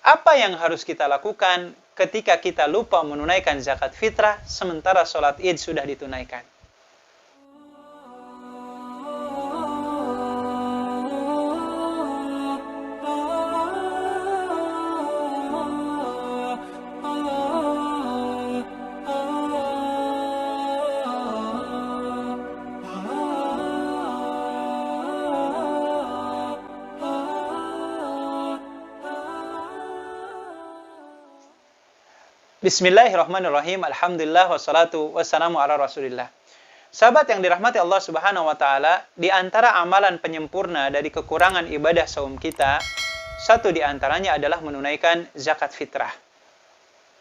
Apa yang harus kita lakukan ketika kita lupa menunaikan zakat fitrah sementara sholat id sudah ditunaikan? Bismillahirrahmanirrahim. Alhamdulillah wassalatu wassalamu ala Rasulillah. Sahabat yang dirahmati Allah Subhanahu wa taala, di antara amalan penyempurna dari kekurangan ibadah saum kita, satu di antaranya adalah menunaikan zakat fitrah.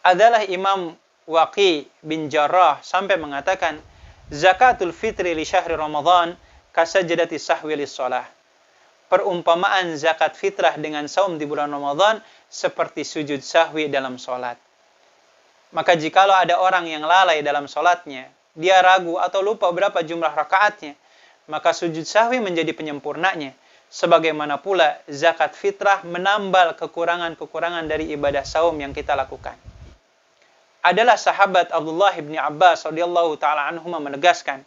Adalah Imam Waqi bin Jarrah sampai mengatakan, zakatul fitri li syahri Ramadan kasajdati sahwi lis shalah. Perumpamaan zakat fitrah dengan saum di bulan Ramadan seperti sujud sahwi dalam salat. Maka jikalau ada orang yang lalai dalam sholatnya, dia ragu atau lupa berapa jumlah rakaatnya, maka sujud sahwi menjadi penyempurnanya. Sebagaimana pula zakat fitrah menambal kekurangan-kekurangan dari ibadah saum yang kita lakukan. Adalah sahabat Abdullah bin Abbas radhiyallahu taala anhuma menegaskan,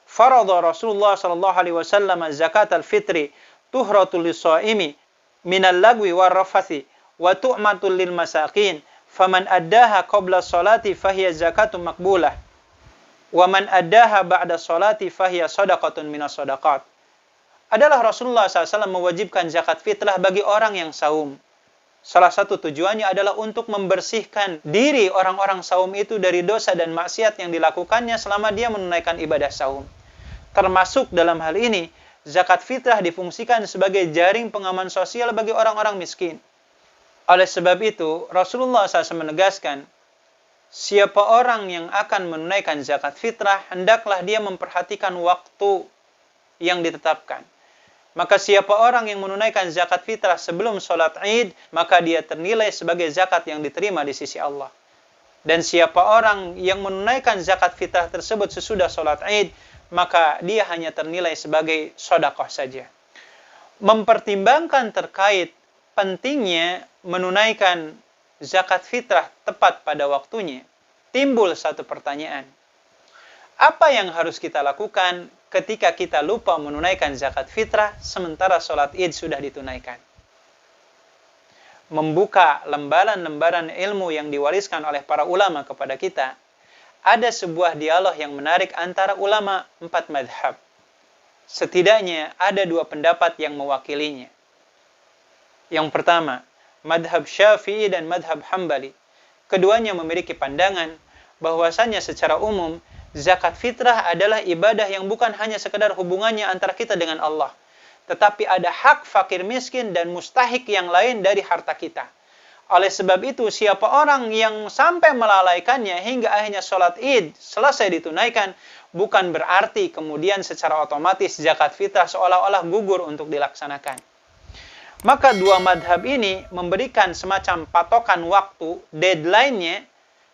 "Faradha Rasulullah sallallahu alaihi wasallam zakat al-fitri tuhratul lis-shaimi minal lagwi war rafathi wa tu'matul lil masakin." Faman addaha qabla sholati fahiya zakatun makbulah. Wa man addaha ba'da sholati fahiya sadaqatun minas sadaqat. Adalah Rasulullah SAW mewajibkan zakat fitrah bagi orang yang saum. Salah satu tujuannya adalah untuk membersihkan diri orang-orang saum itu dari dosa dan maksiat yang dilakukannya selama dia menunaikan ibadah saum. Termasuk dalam hal ini, zakat fitrah difungsikan sebagai jaring pengaman sosial bagi orang-orang miskin. Oleh sebab itu, Rasulullah SAW menegaskan, siapa orang yang akan menunaikan zakat fitrah, hendaklah dia memperhatikan waktu yang ditetapkan. Maka siapa orang yang menunaikan zakat fitrah sebelum sholat id, maka dia ternilai sebagai zakat yang diterima di sisi Allah. Dan siapa orang yang menunaikan zakat fitrah tersebut sesudah sholat id, maka dia hanya ternilai sebagai sedekah saja. Mempertimbangkan terkait pentingnya menunaikan zakat fitrah tepat pada waktunya, timbul satu pertanyaan. Apa yang harus kita lakukan ketika kita lupa menunaikan zakat fitrah sementara sholat id sudah ditunaikan? Membuka lembaran-lembaran ilmu yang diwariskan oleh para ulama kepada kita, ada sebuah dialog yang menarik antara ulama 4 madhab. Setidaknya ada 2 pendapat yang mewakilinya. Yang pertama, madhab Syafi'i dan madhab Hambali. Keduanya memiliki pandangan bahwasannya secara umum zakat fitrah adalah ibadah yang bukan hanya sekedar hubungannya antara kita dengan Allah, tetapi ada hak fakir miskin dan mustahik yang lain dari harta kita. Oleh sebab itu, siapa orang yang sampai melalaikannya hingga akhirnya sholat id selesai ditunaikan, bukan berarti kemudian secara otomatis zakat fitrah seolah-olah gugur untuk dilaksanakan. Maka 2 madhab ini memberikan semacam patokan waktu, deadline-nya,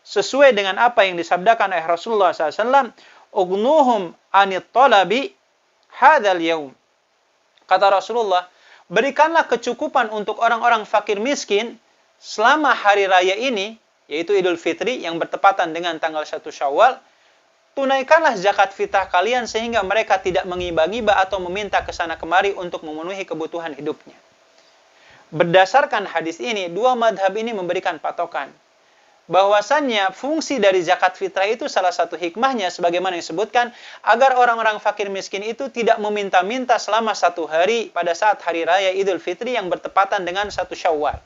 sesuai dengan apa yang disabdakan oleh Rasulullah SAW, "Ugnuhum anit talabi hadzal yaum." Kata Rasulullah, berikanlah kecukupan untuk orang-orang fakir miskin selama hari raya ini, yaitu Idul Fitri yang bertepatan dengan tanggal 1 Syawal, tunaikanlah zakat fitrah kalian sehingga mereka tidak mengiba-ngiba atau meminta ke sana kemari untuk memenuhi kebutuhan hidupnya. Berdasarkan hadis ini, 2 madhab ini memberikan patokan bahwasannya fungsi dari zakat fitrah itu salah satu hikmahnya sebagaimana disebutkan agar orang-orang fakir miskin itu tidak meminta-minta selama 1 hari pada saat hari raya Idul Fitri yang bertepatan dengan 1 Syawal.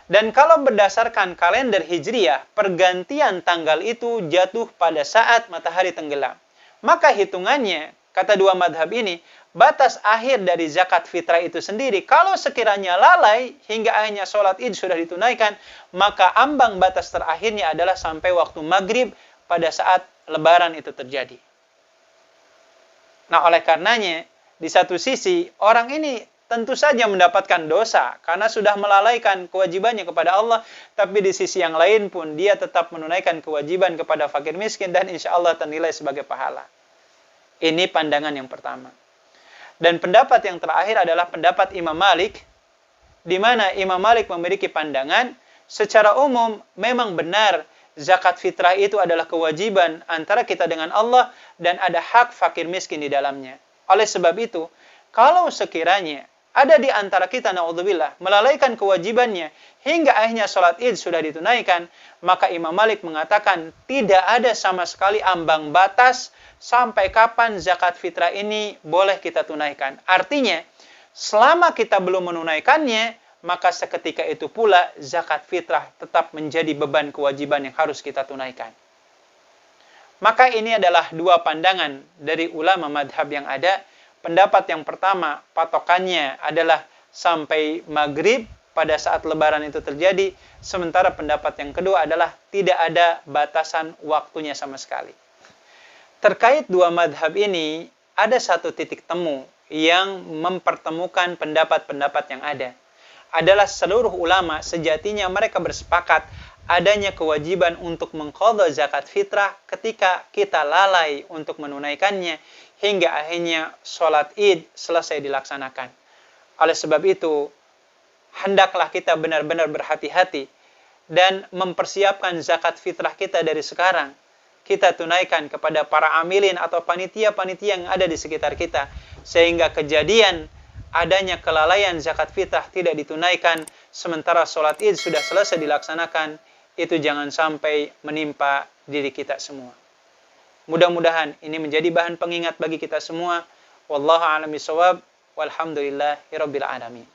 Dan kalau berdasarkan kalender Hijriyah, pergantian tanggal itu jatuh pada saat matahari tenggelam. Maka hitungannya, kata 2 madhab ini, batas akhir dari zakat fitrah itu sendiri, kalau sekiranya lalai hingga akhirnya sholat id sudah ditunaikan, maka ambang batas terakhirnya adalah sampai waktu maghrib pada saat lebaran itu terjadi. Nah, oleh karenanya, di satu sisi, orang ini tentu saja mendapatkan dosa karena sudah melalaikan kewajibannya kepada Allah, tapi di sisi yang lain pun dia tetap menunaikan kewajiban kepada fakir miskin dan insya Allah ternilai sebagai pahala. Ini pandangan yang pertama. Dan pendapat yang terakhir adalah pendapat Imam Malik di mana Imam Malik memiliki pandangan secara umum memang benar zakat fitrah itu adalah kewajiban antara kita dengan Allah dan ada hak fakir miskin di dalamnya. Oleh sebab itu, kalau sekiranya ada di antara kita, naudzubillah, melalaikan kewajibannya hingga akhirnya sholat id sudah ditunaikan, maka Imam Malik mengatakan tidak ada sama sekali ambang batas sampai kapan zakat fitrah ini boleh kita tunaikan. Artinya, selama kita belum menunaikannya, maka seketika itu pula zakat fitrah tetap menjadi beban kewajiban yang harus kita tunaikan. Maka ini adalah dua pandangan dari ulama madhab yang ada. Pendapat yang pertama, patokannya adalah sampai maghrib pada saat lebaran itu terjadi. Sementara pendapat yang kedua adalah tidak ada batasan waktunya sama sekali. Terkait dua madhab ini, ada satu titik temu yang mempertemukan pendapat-pendapat yang ada. Adalah seluruh ulama sejatinya mereka bersepakat adanya kewajiban untuk mengqadha zakat fitrah ketika kita lalai untuk menunaikannya hingga akhirnya sholat id selesai dilaksanakan. Oleh sebab itu, hendaklah kita benar-benar berhati-hati dan mempersiapkan zakat fitrah kita dari sekarang. Kita tunaikan kepada para amilin atau panitia-panitia yang ada di sekitar kita, sehingga kejadian adanya kelalaian zakat fitrah tidak ditunaikan sementara sholat id sudah selesai dilaksanakan, itu jangan sampai menimpa diri kita semua. Mudah-mudahan ini menjadi bahan pengingat bagi kita semua. Wallahu a'lam bishawab. Walhamdulillahirabbil alamin.